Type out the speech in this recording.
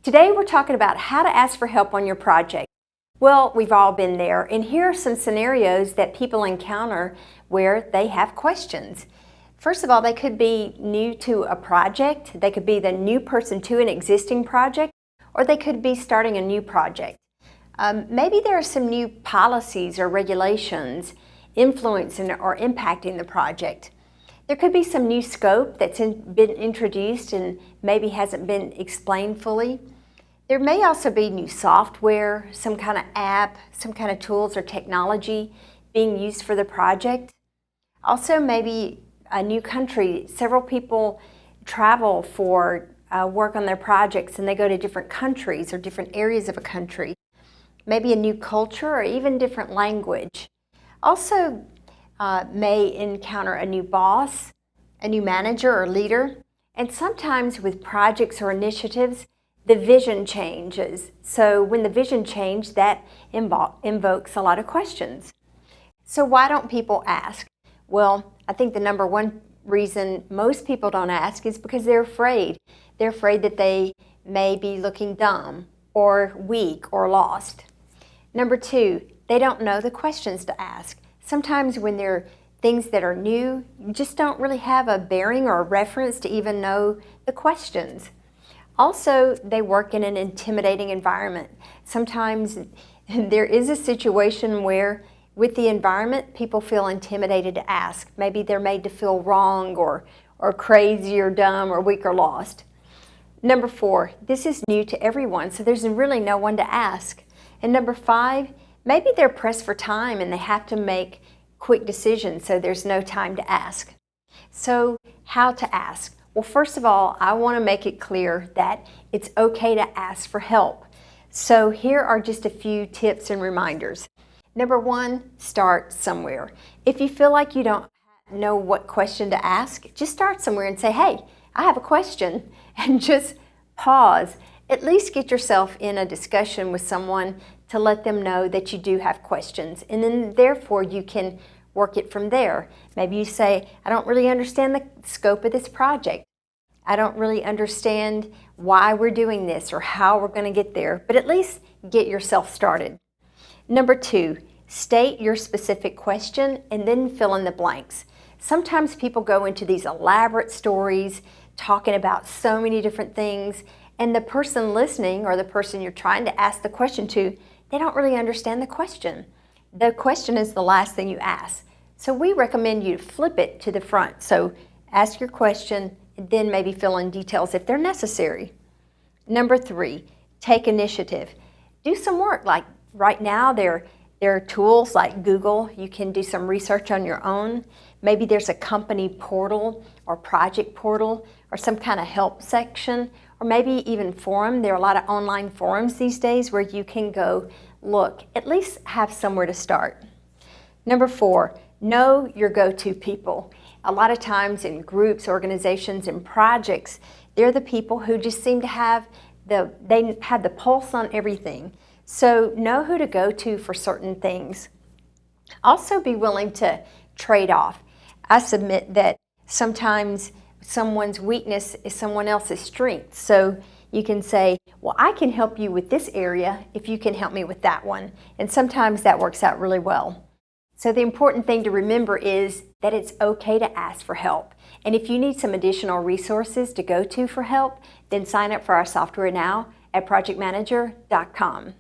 Today we're talking about how to ask for help on your project. Well, we've all been there, and here are some scenarios that people encounter where they have questions. First of all, they could be new to a project, they could be the new person to an existing project, or they could be starting a new project. Maybe there are some new policies or regulations influencing or impacting the project. There could be some new scope that's been introduced and maybe hasn't been explained fully. There may also be new software, some kind of app, some kind of tools or technology being used for the project. Also maybe a new country. Several people travel for work on their projects and they go to different countries or different areas of a country. Maybe a new culture or even different language. Also may encounter a new boss, a new manager or leader. And sometimes with projects or initiatives, the vision changes. So when the vision changes, that invokes a lot of questions. So why don't people ask? Well, I think the number one reason most people don't ask is because they're afraid. They're afraid that they may be looking dumb or weak or lost. Number two, they don't know the questions to ask. Sometimes when there are things that are new, you just don't really have a bearing or a reference to even know the questions. Also, they work in an intimidating environment. Sometimes there is a situation where with the environment, people feel intimidated to ask. Maybe they're made to feel wrong or crazy or dumb or weak or lost. Number four, this is new to everyone, so there's really no one to ask. And number five, maybe they're pressed for time and they have to make quick decisions, so there's no time to ask. So how to ask? Well, first of all, I want to make it clear that it's okay to ask for help. So here are just a few tips and reminders. Number one, start somewhere. If you feel like you don't know what question to ask, just start somewhere and say, hey, I have a question, and just pause. At least get yourself in a discussion with someone to let them know that you do have questions, and then therefore you can work it from there. Maybe you say, I don't really understand the scope of this project. I don't really understand why we're doing this or how we're going to get there, but at least get yourself started. Number two, state your specific question and then fill in the blanks. Sometimes people go into these elaborate stories talking about so many different things, and the person listening or the person you're trying to ask the question to, they don't really understand the question. The question is the last thing you ask. So we recommend you flip it to the front. So ask your question and then maybe fill in details if they're necessary. Number three, take initiative. Do some work. Like right now there are tools like Google. You can do some research on your own. Maybe there's a company portal or project portal or some kind of help section, or maybe even forum. There are a lot of online forums these days where you can go look. At least have somewhere to start. Number four, know your go-to people. A lot of times in groups, organizations, and projects, they're the people who just seem to have the pulse on everything. So know who to go to for certain things. Also be willing to trade off. I submit that sometimes someone's weakness is someone else's strength. So you can say, well, I can help you with this area if you can help me with that one. And sometimes that works out really well. So the important thing to remember is that it's okay to ask for help. And if you need some additional resources to go to for help, then sign up for our software now at projectmanager.com.